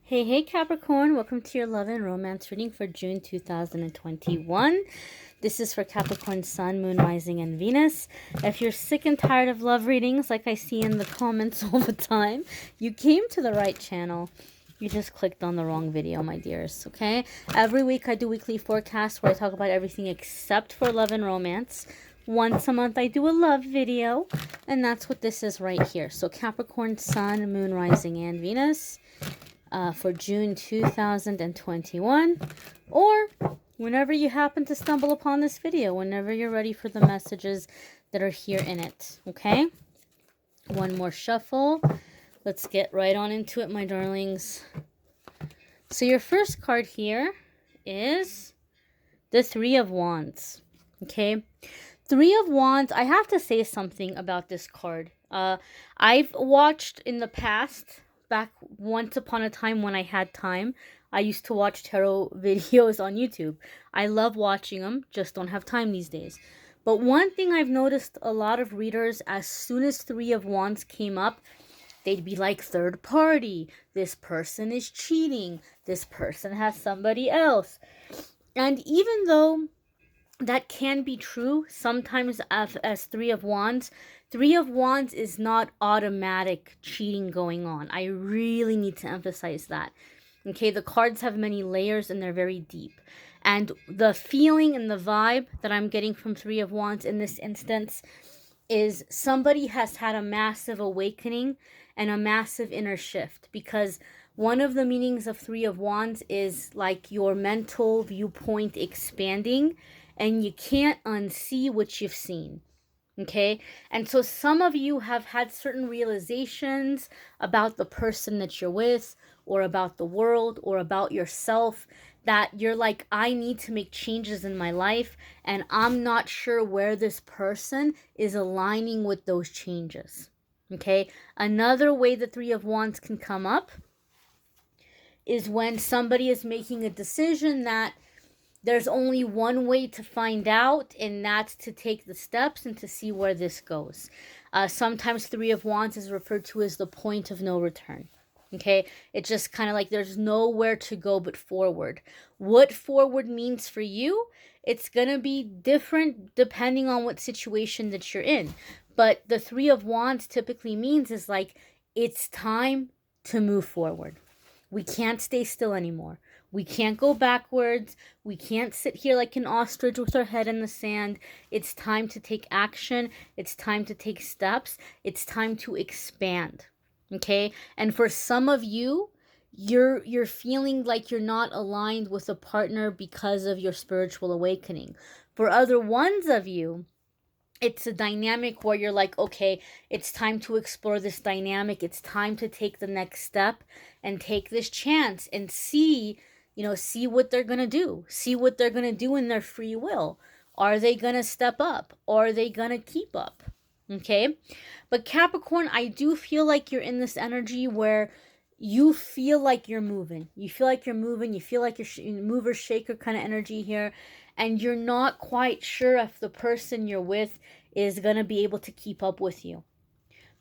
Hey Capricorn, welcome to your love and romance reading for June 2021. This is for Capricorn Sun, Moon, Rising, and Venus. If you're sick and tired of love readings, like I see in the comments all the time, you came to the right channel. You just clicked on the wrong video, my dears, okay? Every week I do weekly forecasts where I talk about everything except for love and romance. Once a month I do a love video, and that's what this is right here. So Capricorn Sun, Moon, Rising, and Venus. For June 2021, or whenever you happen to stumble upon this video, whenever you're ready for the messages that are here in it, okay? One more shuffle. Let's get right on into it, my darlings. So your first card here is the Three of Wands, okay? Three of Wands, I have to say something about this card. I've watched in the past, back once upon a time when I had time, I used to watch tarot videos on YouTube. I love watching them, just don't have time these days. But one thing I've noticed, a lot of readers, as soon as Three of Wands came up, they'd be like, third party, this person is cheating, this person has somebody else. And even though that can be true sometimes as Three of Wands is not automatic cheating going on. I really need to emphasize that. Okay, the cards have many layers and they're very deep. And the feeling and the vibe that I'm getting from Three of Wands in this instance is somebody has had a massive awakening and a massive inner shift, because one of the meanings of Three of Wands is like your mental viewpoint expanding, and you can't unsee what you've seen. Okay, and so some of you have had certain realizations about the person that you're with, or about the world, or about yourself, that you're like, I need to make changes in my life, and I'm not sure where this person is aligning with those changes. Okay, another way the Three of Wands can come up is when somebody is making a decision that there's only one way to find out, and that's to take the steps and to see where this goes. Sometimes Three of Wands is referred to as the point of no return. Okay, it's just kind of like there's nowhere to go but forward. What forward means for you, it's going to be different depending on what situation that you're in. But the Three of Wands typically means is like, it's time to move forward. We can't stay still anymore. We can't go backwards. We can't sit here like an ostrich with our head in the sand. It's time to take action. It's time to take steps. It's time to expand. Okay? And for some of you, you're feeling like you're not aligned with a partner because of your spiritual awakening. For other ones of you, it's a dynamic where you're like, okay, it's time to explore this dynamic. It's time to take the next step and take this chance and see what they're going to do. See what they're going to do in their free will. Are they going to step up? Or are they going to keep up? Okay? But Capricorn, I do feel like you're in this energy where you feel like you're moving. You feel like you're moving. You feel like you're mover shaker kind of energy here. And you're not quite sure if the person you're with is going to be able to keep up with you.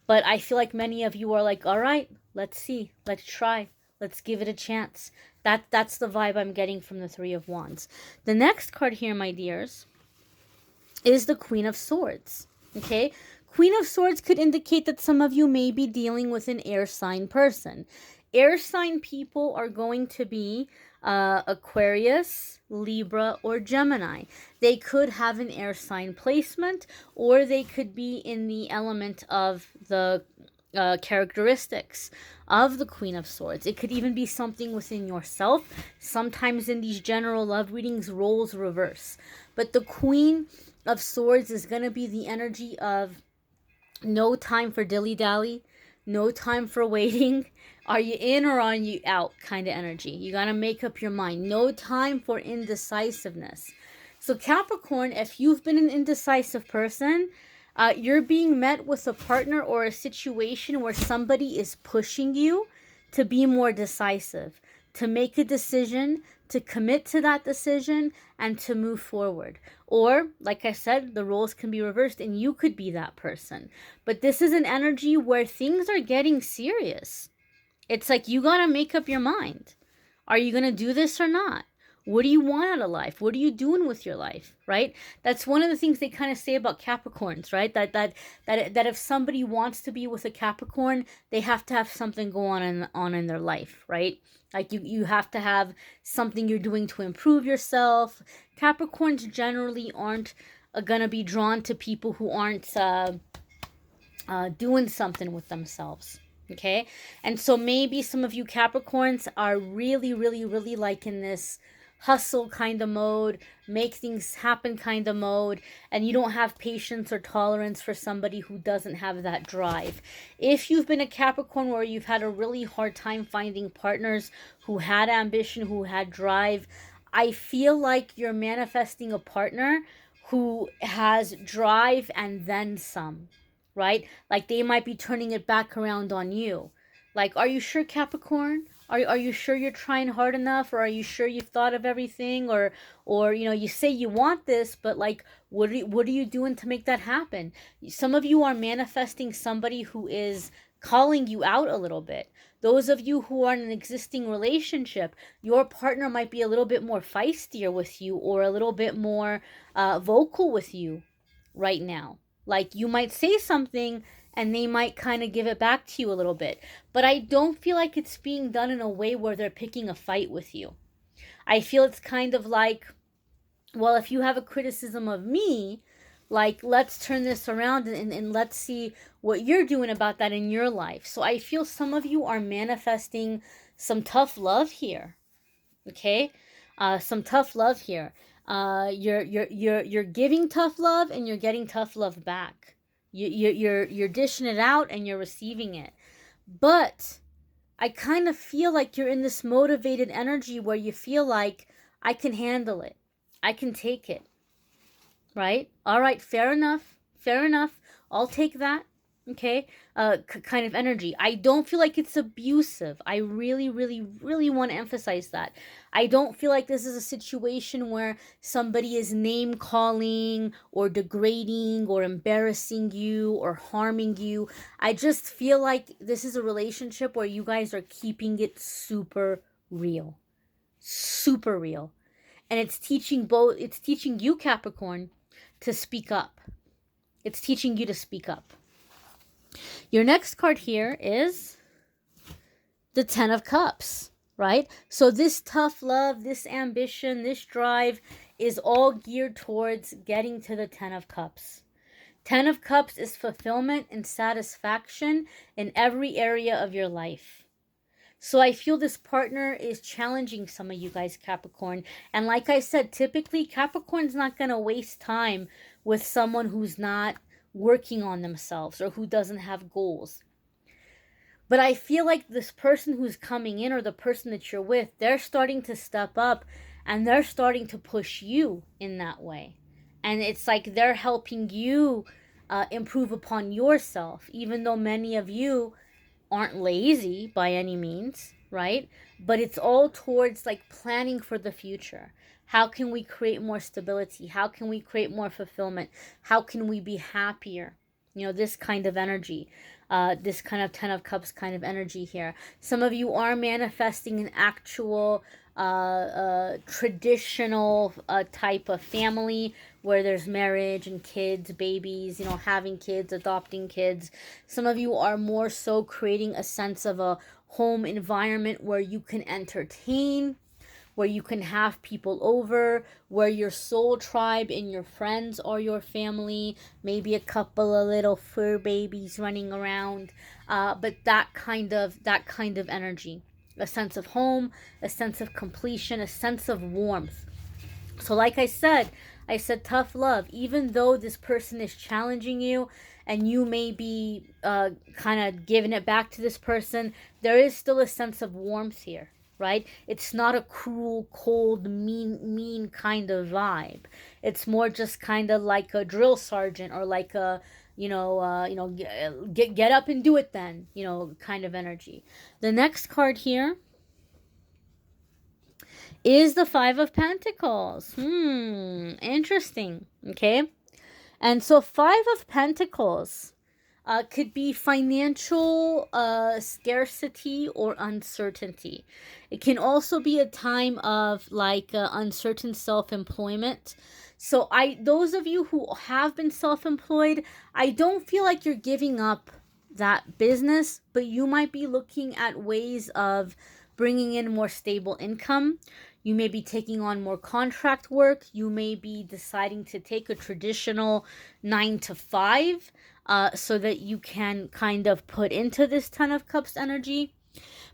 But I feel like many of you are like, all right, let's see. Let's try. Let's give it a chance. That's the vibe I'm getting from the Three of Wands. The next card here, my dears, is the Queen of Swords. Okay? Queen of Swords could indicate that some of you may be dealing with an air sign person. Air sign people are going to be Aquarius, Libra, or Gemini. They could have an air sign placement, or they could be in the element of the characteristics of the Queen of Swords. It could even be something within yourself. Sometimes in these general love readings, roles reverse. But the Queen of Swords is going to be the energy of no time for dilly-dally, no time for waiting. Are you in or are you out kind of energy? You got to make up your mind. No time for indecisiveness. So Capricorn, if you've been an indecisive person, you're being met with a partner or a situation where somebody is pushing you to be more decisive, to make a decision, to commit to that decision, and to move forward. Or, like I said, the roles can be reversed and you could be that person. But this is an energy where things are getting serious. It's like you got to make up your mind. Are you going to do this or not? What do you want out of life? What are you doing with your life, right? That's one of the things they kind of say about Capricorns, right? That if somebody wants to be with a Capricorn, they have to have something going on in their life, right? Like you have to have something you're doing to improve yourself. Capricorns generally aren't gonna be drawn to people who aren't doing something with themselves. Okay, and so maybe some of you Capricorns are really like in this hustle kind of mode, make things happen kind of mode, and you don't have patience or tolerance for somebody who doesn't have that drive. If you've been a Capricorn where you've had a really hard time finding partners who had ambition, who had drive, I feel like you're manifesting a partner who has drive and then some, right? Like they might be turning it back around on you. Like, are you sure, Capricorn? Are you sure you're trying hard enough, or are you sure you've thought of everything, or you know, you say you want this, but like what are you doing to make that happen? Some of you are manifesting somebody who is calling you out a little bit. Those of you who are in an existing relationship, your partner might be a little bit more feistier with you, or a little bit more vocal with you right now. Like you might say something and they might kind of give it back to you a little bit. But I don't feel like it's being done in a way where they're picking a fight with you. I feel it's kind of like, well, if you have a criticism of me, like let's turn this around and let's see what you're doing about that in your life. So I feel some of you are manifesting some tough love here. Okay? Some tough love here. You're giving tough love and you're getting tough love back. You're dishing it out and you're receiving it. But I kind of feel like you're in this motivated energy where you feel like I can handle it. I can take it. Right? All right, fair enough. Fair enough. I'll take that. Okay? Kind of energy. I don't feel like it's abusive. I really want to emphasize that. I don't feel like this is a situation where somebody is name calling or degrading or embarrassing you or harming you. I just feel like this is a relationship where you guys are keeping it super real. Super real. And it's teaching you, Capricorn, to speak up. It's teaching you to speak up. Your next card here is the Ten of Cups, right? So this tough love, this ambition, this drive is all geared towards getting to the Ten of Cups. Ten of Cups is fulfillment and satisfaction in every area of your life. So I feel this partner is challenging some of you guys, Capricorn. And like I said, typically Capricorn's not going to waste time with someone who's not working on themselves or who doesn't have goals. But I feel like this person who's coming in or the person that you're with, they're starting to step up and they're starting to push you in that way. And it's like they're helping you improve upon yourself, even though many of you aren't lazy by any means, right? But it's all towards like planning for the future. How can we create more stability? How can we create more fulfillment? How can we be happier? You know, this kind of energy, this kind of Ten of Cups kind of energy here. Some of you are manifesting an actual traditional type of family where there's marriage and kids, babies, you know, having kids, adopting kids. Some of you are more so creating a sense of a home environment where you can entertain, where you can have people over, where your soul tribe and your friends are your family, maybe a couple of little fur babies running around, but that kind of energy. A sense of home, a sense of completion, a sense of warmth. So like I said tough love. Even though this person is challenging you and you may be kind of giving it back to this person, there is still a sense of warmth here, right? It's not a cruel, cold, mean kind of vibe. It's more just kind of like a drill sergeant or like a get up and do it then, kind of energy. The next card here is the Five of Pentacles. Interesting. Okay. And so Five of Pentacles, could be financial scarcity or uncertainty. It can also be a time of like uncertain self-employment. So those of you who have been self-employed, I don't feel like you're giving up that business, but you might be looking at ways of bringing in more stable income. You may be taking on more contract work. You may be deciding to take a traditional 9 to 5 so that you can kind of put into this Ten of Cups energy.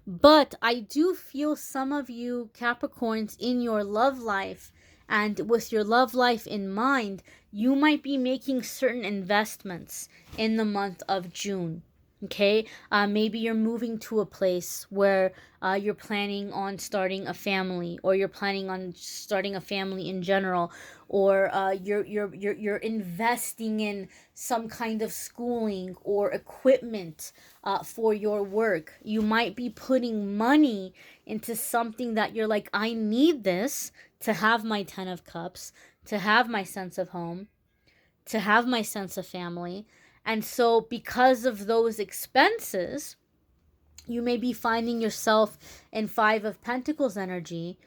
But I do feel some of you Capricorns in your love life, and with your love life in mind, you might be making certain investments in the month of June. Okay, maybe you're moving to a place where you're planning on starting a family, or you're planning on starting a family in general, or you're investing in some kind of schooling or equipment for your work. You might be putting money into something that you're like, I need this to have my Ten of Cups, to have my sense of home, to have my sense of family. And so because of those expenses, you may be finding yourself in Five of Pentacles energy,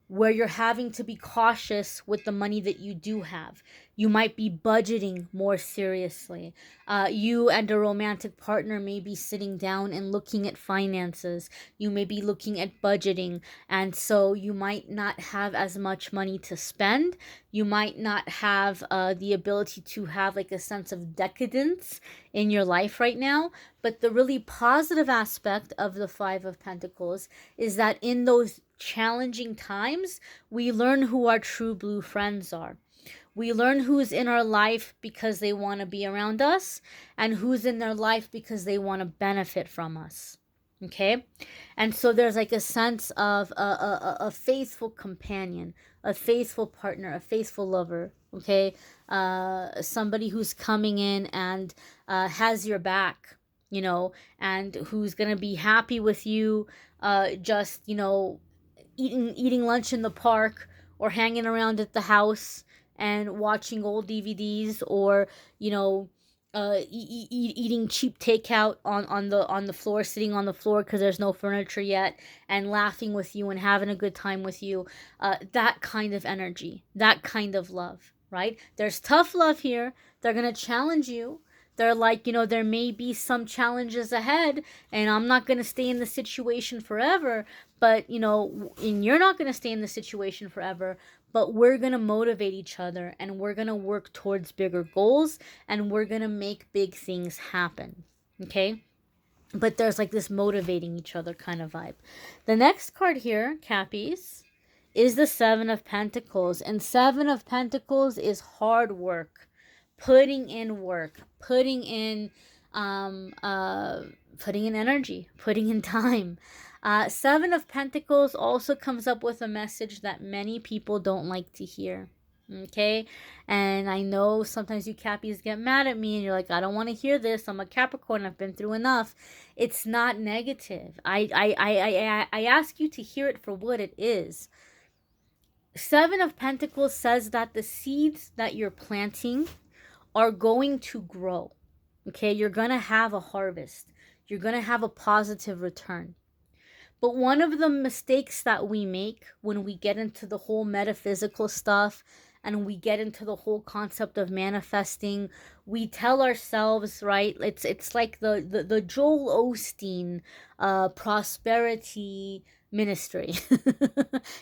where you're having to be cautious with the money that you do have. You might be budgeting more seriously. You and a romantic partner may be sitting down and looking at finances. You may be looking at budgeting. And so you might not have as much money to spend. You might not have the ability to have like a sense of decadence in your life right now. But the really positive aspect of the Five of Pentacles is that in those challenging times, we learn who our true blue friends are. We learn who's in our life because they want to be around us, and who's in their life because they want to benefit from us. Okay? And so there's like a sense of a faithful companion, a faithful partner, a faithful lover. Okay? Somebody who's coming in and has your back, you know, and who's going to be happy with you, just, you know, eating lunch in the park, or hanging around at the house and watching old DVDs, or, you know, eating cheap takeout on the floor, sitting on the floor because there's no furniture yet, and laughing with you and having a good time with you. That kind of energy, that kind of love, right? There's tough love here. They're gonna challenge you. They're like, you know, there may be some challenges ahead, and I'm not going to stay in the situation forever, but, you know, and you're not going to stay in the situation forever, but we're going to motivate each other, and we're going to work towards bigger goals, and we're going to make big things happen. Okay? But there's like this motivating each other kind of vibe. The next card here, Cappies, is the Seven of Pentacles. And Seven of Pentacles is hard work. Putting in work, putting in energy, putting in time. Seven of Pentacles also comes up with a message that many people don't like to hear. Okay, and I know sometimes you Cappies get mad at me and you're like, I don't want to hear this. I'm a Capricorn. I've been through enough. It's not negative. I ask you to hear it for what it is. Seven of Pentacles says that the seeds that you're planting are going to grow. Okay, you're going to have a harvest. You're going to have a positive return. But one of the mistakes that we make when we get into the whole metaphysical stuff and we get into the whole concept of manifesting, we tell ourselves, right, it's like the Joel Osteen prosperity ministry.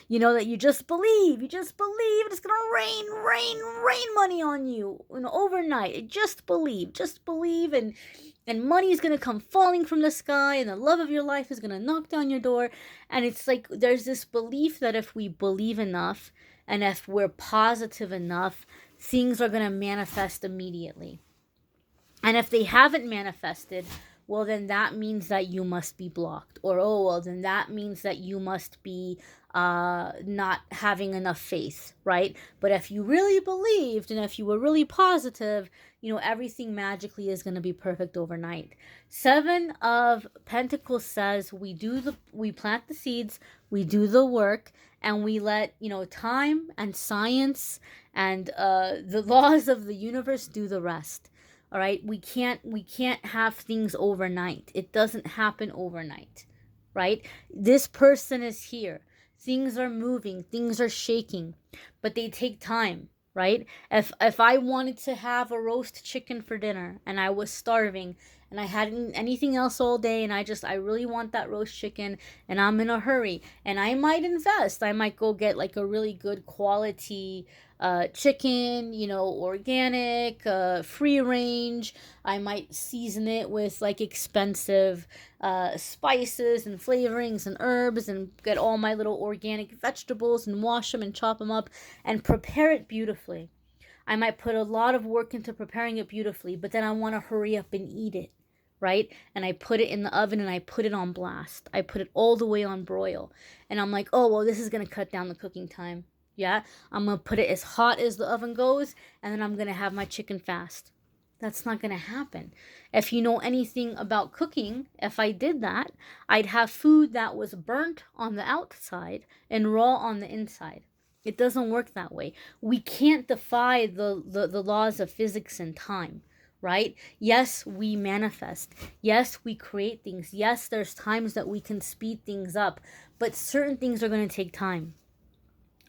You know, that you just believe it's gonna rain money on you, you know, overnight. Just believe, and money is gonna come falling from the sky, and the love of your life is gonna knock down your door. And it's like there's this belief that if we believe enough and if we're positive enough, things are gonna manifest immediately. And if they haven't manifested, well, then that means that you must be blocked. Or, oh, well, then that means that you must be not having enough faith, right? But if you really believed and if you were really positive, you know, everything magically is going to be perfect overnight. Seven of Pentacles says we plant the seeds, we do the work, and we let, you know, time and science and the laws of the universe do the rest. All right, we can't have things overnight. It doesn't happen overnight, right? This person is here. Things are moving, things are shaking, but they take time, right? If I wanted to have a roast chicken for dinner and I was starving and I hadn't anything else all day and I really want that roast chicken and I'm in a hurry and I might invest. I might go get like a really good quality chicken, you know, organic, free range. I might season it with like expensive spices and flavorings and herbs and get all my little organic vegetables and wash them and chop them up and prepare it beautifully. I might put a lot of work into preparing it beautifully, but then I want to hurry up and eat it, right? And I put it in the oven and I put it on blast. I put it all the way on broil. And I'm like, oh, well, this is going to cut down the cooking time. Yeah, I'm going to put it as hot as the oven goes, and then I'm going to have my chicken fast. That's not going to happen. If you know anything about cooking, if I did that, I'd have food that was burnt on the outside and raw on the inside. It doesn't work that way. We can't defy the laws of physics and time, right? Yes, we manifest. Yes, we create things. Yes, there's times that we can speed things up, but certain things are going to take time,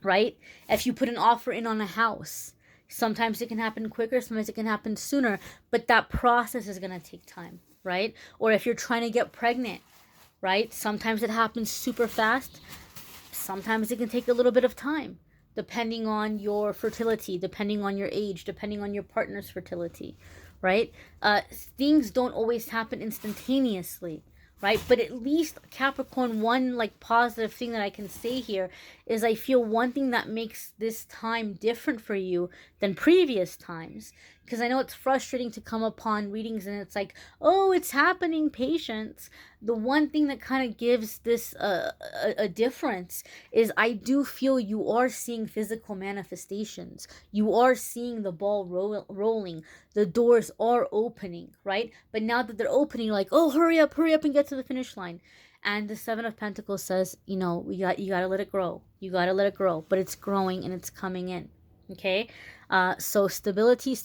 right? If you put an offer in on a house, sometimes it can happen quicker, sometimes it can happen sooner, but that process is going to take time, right? Or if you're trying to get pregnant, right? Sometimes it happens super fast. Sometimes it can take a little bit of time, depending on your fertility, depending on your age, depending on your partner's fertility, right? Things don't always happen instantaneously, right? But at least Capricorn, one like positive thing that I can say here is I feel one thing that makes this time different for you than previous times, because I know it's frustrating to come upon readings and it's like, oh, it's happening, patience. The one thing that kind of gives this a difference is I do feel you are seeing physical manifestations. You are seeing the ball rolling. The doors are opening, right? But now that they're opening, you're like, oh, hurry up and get to the finish line. And the Seven of Pentacles says, you know, you gotta let it grow. You gotta let it grow, but it's growing and it's coming in. Okay, so stability,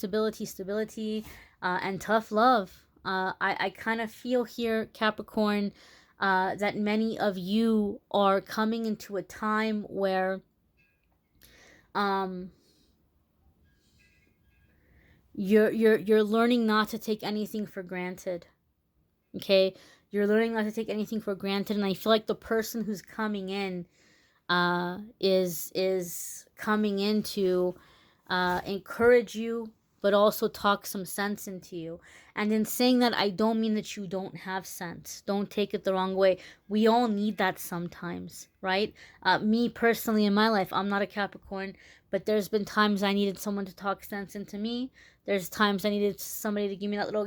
and tough love. I kind of feel here, Capricorn, that many of you are coming into a time where you're learning not to take anything for granted. Okay, you're learning not to take anything for granted, and I feel like the person who's coming in is coming in to encourage you, but also talk some sense into you. And in saying that, I don't mean that you don't have sense. Don't take it the wrong way. We all need that sometimes, right? Me personally in my life, I'm not a Capricorn, but there's been times I needed someone to talk sense into me. There's times I needed somebody to give me that little,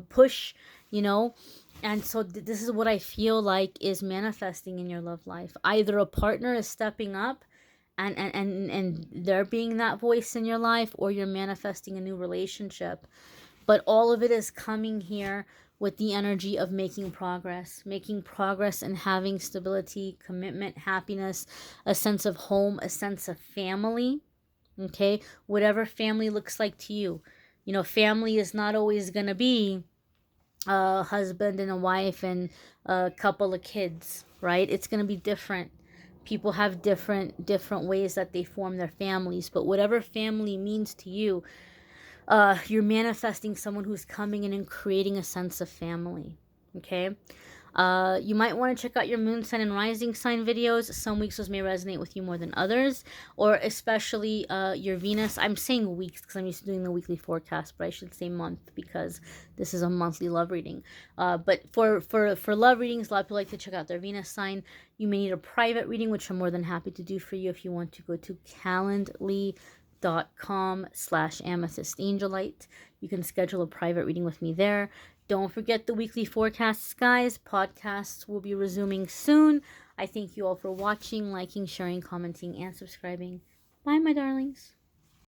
push, you know. And so this is what I feel like is manifesting in your love life. Either a partner is stepping up and they're being that voice in your life, or you're manifesting a new relationship. But all of it is coming here with the energy of making progress and having stability, commitment, happiness, a sense of home, a sense of family. Okay, whatever family looks like to you. You know, family is not always going to be a husband and a wife and a couple of kids, right? It's going to be different. People have different ways that they form their families, but whatever family means to you, you're manifesting someone who's coming in and creating a sense of family. Okay, you might want to check out your moon sign and rising sign videos. Some weeks those may resonate with you more than others, or especially your Venus. I'm saying weeks because I'm used to doing the weekly forecast, but I should say month because this is a monthly love reading. But for love readings, a lot of people like to check out their Venus sign. You may need a private reading, which I'm more than happy to do for you. If you want to go to calendly.com/amethystangelite, you can schedule a private reading with me there. Don't forget the weekly forecasts, guys. Podcasts will be resuming soon. I thank you all for watching, liking, sharing, commenting, and subscribing. Bye, my darlings.